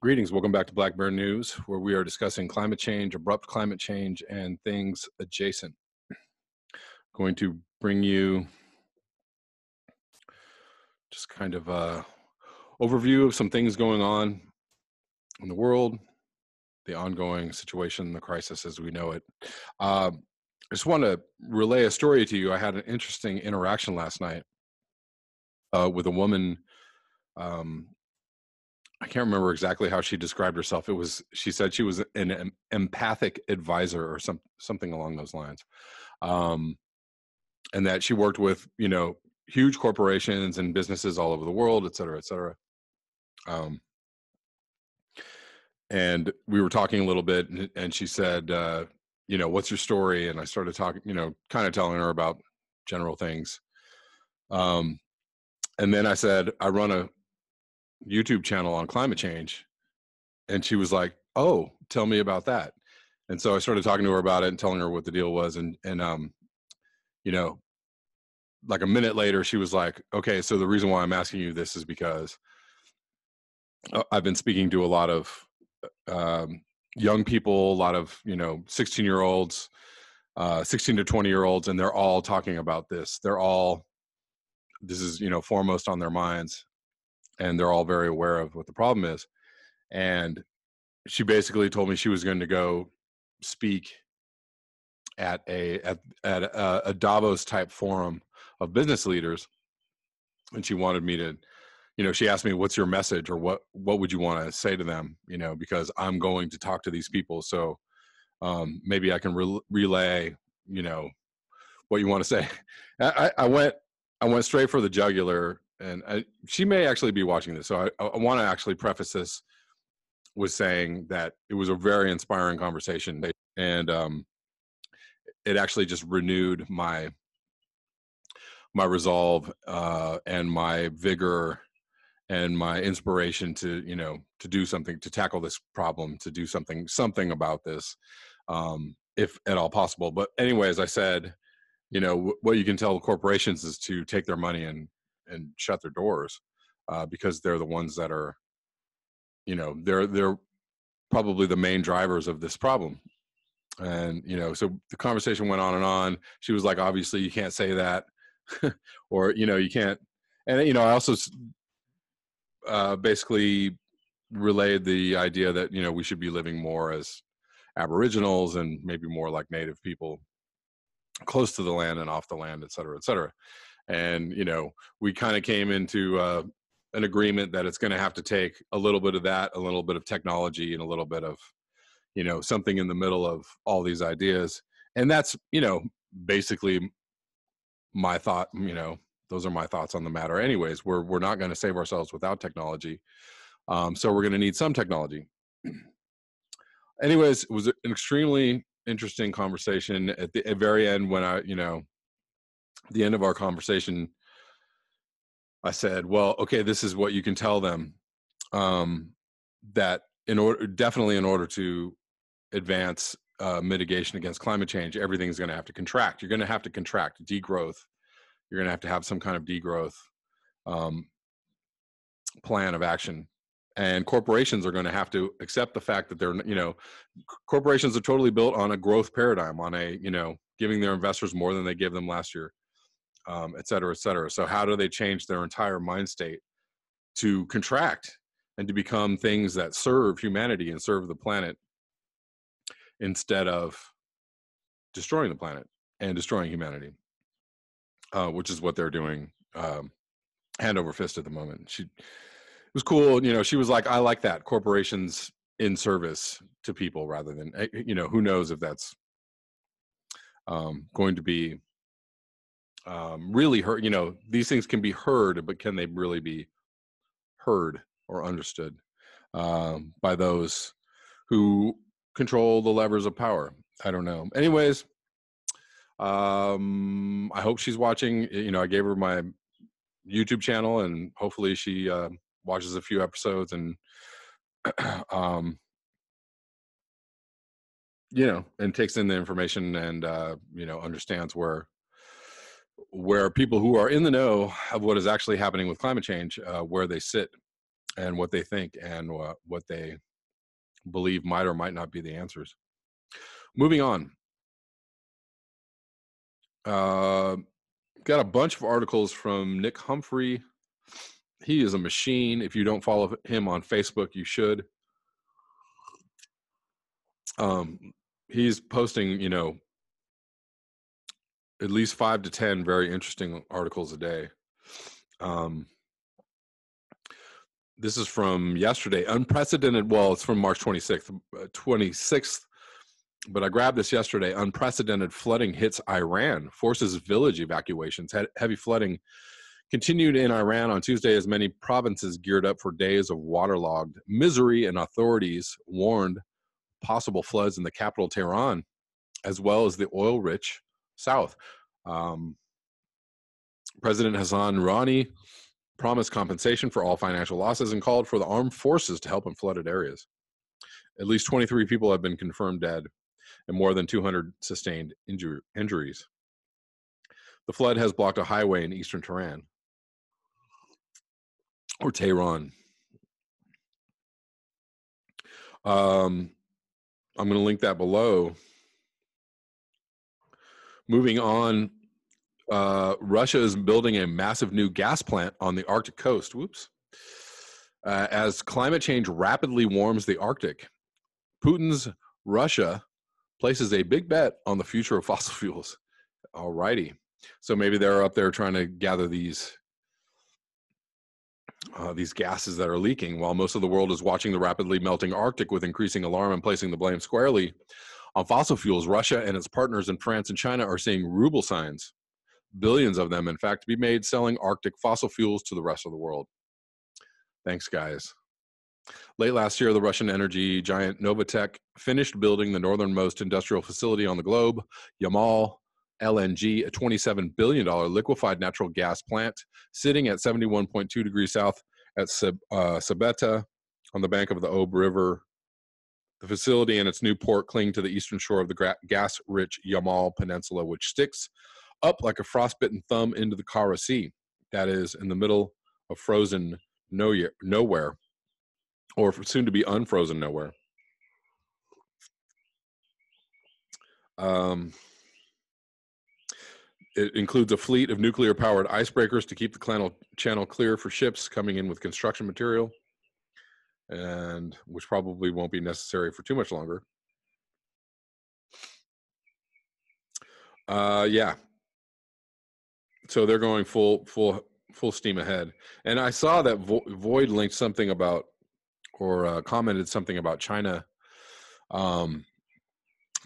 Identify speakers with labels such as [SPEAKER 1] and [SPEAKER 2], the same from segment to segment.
[SPEAKER 1] Greetings. Welcome back to Black Bear News, where we are discussing climate change, abrupt climate change, and things adjacent. Going to bring you just kind of a overview of some things going on in the world, the ongoing situation, the crisis as we know it. I just want to relay a story to you. I had an interesting interaction last night with a woman. I can't remember exactly how she described herself. She said she was an empathic advisor or something along those lines. And that she worked with, huge corporations and businesses all over the world, et cetera, et cetera. And we were talking a little bit, and she said, what's your story? And I started talking, kind of telling her about general things. And then I said, I run a YouTube channel on climate change. And she was like, oh, tell me about that. And so I started talking to her about it and telling her what the deal was. And like a minute later, she was like, okay, so the reason why I'm asking you this is because I've been speaking to a lot of young people, a lot of, 16-year-olds, 16 to 20-year-olds, and they're all talking about this. This is, foremost on their minds, and they're all very aware of what the problem is. And she basically told me she was going to go speak at a Davos type forum of business leaders, and she wanted me to, she asked me, what's your message, or what would you want to say to them, because I'm going to talk to these people, so maybe I can relay, what you want to say. I went straight for the jugular, and she may actually be watching this, so I want to actually preface this with saying that it was a very inspiring conversation, and it actually just renewed my resolve and my vigor and my inspiration to do something, to tackle this problem, to do something about this, if at all possible. But anyway, as I said, what you can tell corporations is to take their money and shut their doors, because they're the ones that are, they're probably the main drivers of this problem. And so the conversation went on and on. She was like, obviously you can't say that, or you can't. And I also basically relayed the idea that we should be living more as Aboriginals and maybe more like Native people, close to the land and off the land, et cetera, et cetera. And we kind of came into an agreement that it's going to have to take a little bit of that, a little bit of technology, and a little bit of something in the middle of all these ideas. And that's basically my thought. Those are my thoughts on the matter. Anyways, we're not going to save ourselves without technology, so we're going to need some technology. Anyways, it was an extremely interesting conversation. At the very end, when the end of our conversation, I said, well, okay, this is what you can tell them, that in order to advance mitigation against climate change, everything's going to have to contract. You're going to have to contract, degrowth. You're going to have some kind of degrowth plan of action. And corporations are going to have to accept the fact that they're, corporations are totally built on a growth paradigm, on a, giving their investors more than they gave them last year, et cetera, et cetera. So how do they change their entire mind state to contract and to become things that serve humanity and serve the planet, instead of destroying the planet and destroying humanity, which is what they're doing hand over fist at the moment. It was cool. She was like, I like that, corporations in service to people rather than, who knows if that's going to be really heard. These things can be heard, but can they really be heard or understood by those who control the levers of power? I don't know. Anyways, I hope she's watching. I gave her my YouTube channel, and hopefully she watches a few episodes and and takes in the information and understands where where people who are in the know of what is actually happening with climate change, where they sit and what they think and what they believe might or might not be the answers. Moving on. Got a bunch of articles from Nick Humphrey. He is a machine. If you don't follow him on Facebook, you should. He's posting, at least 5 to 10 very interesting articles a day. This is from yesterday. Unprecedented. Well, it's from March 26th. But I grabbed this yesterday. Unprecedented flooding hits Iran, forces village evacuations. Heavy flooding continued in Iran on Tuesday as many provinces geared up for days of waterlogged misery, and authorities warned possible floods in the capital, Tehran, as well as the oil-rich south. President Hassan Rouhani promised compensation for all financial losses and called for the armed forces to help in flooded areas. At least 23 people have been confirmed dead and more than 200 sustained injuries. The flood has blocked a highway in eastern Tehran, or Tehran. I'm going to link that below. Moving on, Russia is building a massive new gas plant on the Arctic coast. Whoops. As climate change rapidly warms the Arctic, Putin's Russia places a big bet on the future of fossil fuels. All righty. So maybe they're up there trying to gather these gases that are leaking, while most of the world is watching the rapidly melting Arctic with increasing alarm and placing the blame squarely on fossil fuels. Russia and its partners in France and China are seeing ruble signs, billions of them, in fact, to be made selling Arctic fossil fuels to the rest of the world. Thanks, guys. Late last year, the Russian energy giant Novatek finished building the northernmost industrial facility on the globe, Yamal LNG, a $27 billion liquefied natural gas plant sitting at 71.2 degrees south at Sabeta on the bank of the Ob River. The facility and its new port cling to the eastern shore of the gas-rich Yamal Peninsula, which sticks up like a frostbitten thumb into the Kara Sea, that is, in the middle of frozen nowhere, or soon to be unfrozen nowhere. It includes a fleet of nuclear-powered icebreakers to keep the channel clear for ships coming in with construction material, and which probably won't be necessary for too much longer. Yeah. So they're going full steam ahead. And I saw that Void linked something about, or commented something about China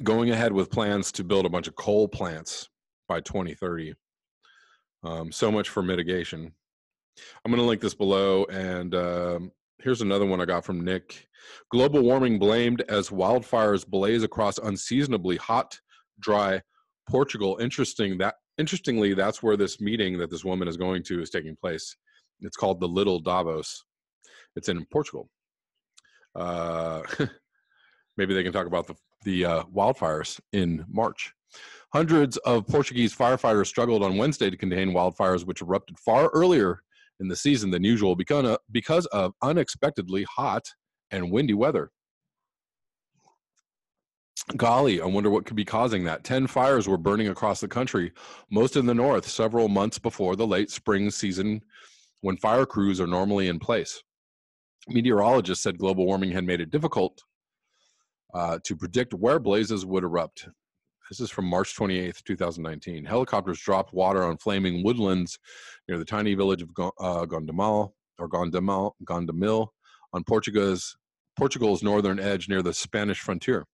[SPEAKER 1] going ahead with plans to build a bunch of coal plants by 2030. So much for mitigation. I'm going to link this below, and here's another one I got from Nick. Global warming blamed as wildfires blaze across unseasonably hot, dry Portugal. Interestingly, that's where this meeting that this woman is going to is taking place. It's called the Little Davos. It's in Portugal. Maybe they can talk about the wildfires in March. Hundreds of Portuguese firefighters struggled on Wednesday to contain wildfires, which erupted far earlier in the season than usual because of unexpectedly hot and windy weather. Golly, I wonder what could be causing that. 10 fires were burning across the country, most in the north, several months before the late spring season when fire crews are normally in place. Meteorologists said global warming had made it difficult to predict where blazes would erupt. This is from March 28th, 2019. Helicopters dropped water on flaming woodlands near the tiny village of Gondomil on Portugal's northern edge near the Spanish frontier.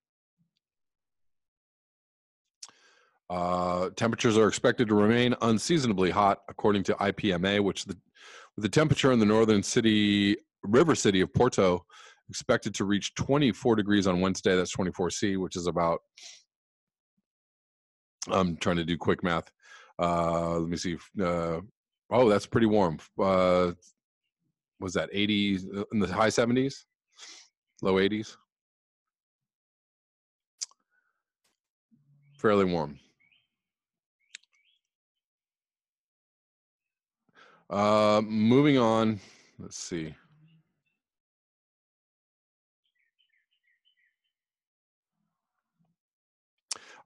[SPEAKER 1] Temperatures are expected to remain unseasonably hot, according to IPMA, with the temperature in the northern river city of Porto expected to reach 24 degrees on Wednesday. That's 24 C, which is about, I'm trying to do quick math. Let me see. Oh, that's pretty warm. Was that 80 in the high 70s, low 80s? Fairly warm. Moving on. Let's see.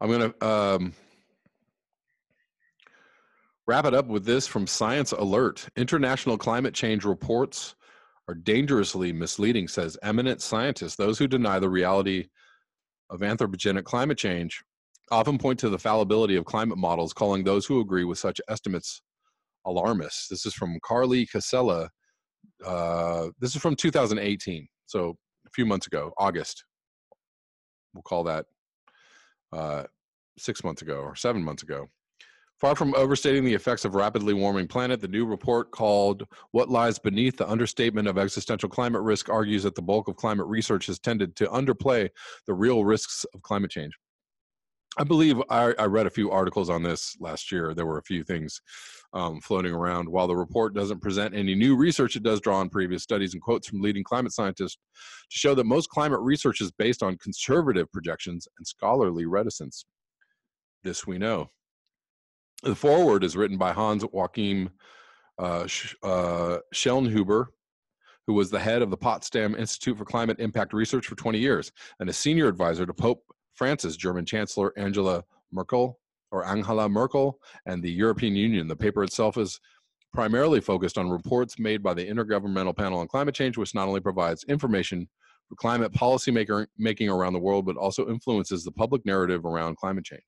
[SPEAKER 1] I'm going to wrap it up with this from Science Alert. International climate change reports are dangerously misleading, says eminent scientists. Those who deny the reality of anthropogenic climate change often point to the fallibility of climate models, calling those who agree with such estimates alarmists. This is from Carly Casella. This is from 2018, so a few months ago, August. We'll call that 6 months ago or 7 months ago. Far from overstating the effects of rapidly warming planet, the new report called What Lies Beneath the Understatement of Existential Climate Risk argues that the bulk of climate research has tended to underplay the real risks of climate change. I believe I read a few articles on this last year. There were a few things floating around. While the report doesn't present any new research, it does draw on previous studies and quotes from leading climate scientists to show that most climate research is based on conservative projections and scholarly reticence. This we know. The foreword is written by Hans Joachim Schellnhuber, who was the head of the Potsdam Institute for Climate Impact Research for 20 years and a senior advisor to Pope Francis, German Chancellor Angela Merkel, and the European Union. The paper itself is primarily focused on reports made by the Intergovernmental Panel on Climate Change, which not only provides information for climate policy making around the world, but also influences the public narrative around climate change.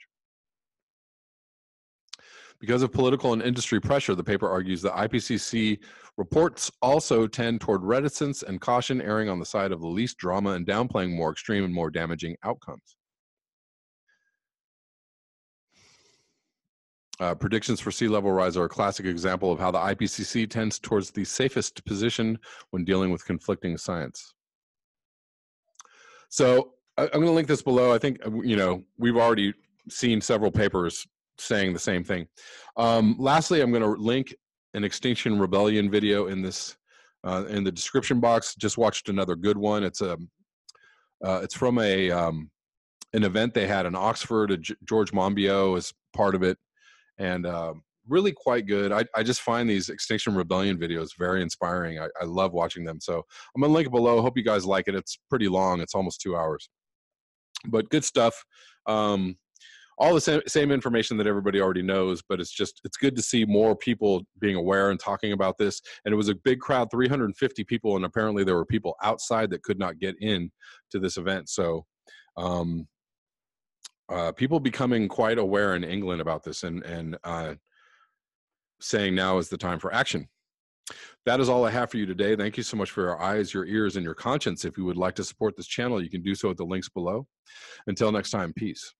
[SPEAKER 1] Because of political and industry pressure, the paper argues that IPCC reports also tend toward reticence and caution, erring on the side of the least drama and downplaying more extreme and more damaging outcomes. Predictions for sea level rise are a classic example of how the IPCC tends towards the safest position when dealing with conflicting science. So I'm going to link this below. I think, we've already seen several papers saying the same thing. Lastly, I'm going to link an Extinction Rebellion video in this in the description box. Just watched another good one. It's from an event they had in Oxford. George Monbiot is part of it, and really quite good. I just find these Extinction Rebellion videos very inspiring. I love watching them. So I'm going to link it below. Hope you guys like it. It's pretty long. It's almost 2 hours, but good stuff. All the same information that everybody already knows, but it's good to see more people being aware and talking about this. And it was a big crowd, 350 people, and apparently there were people outside that could not get in to this event. So people becoming quite aware in England about this and saying now is the time for action. That is all I have for you today. Thank you so much for your eyes, your ears, and your conscience. If you would like to support this channel, you can do so at the links below. Until next time, peace.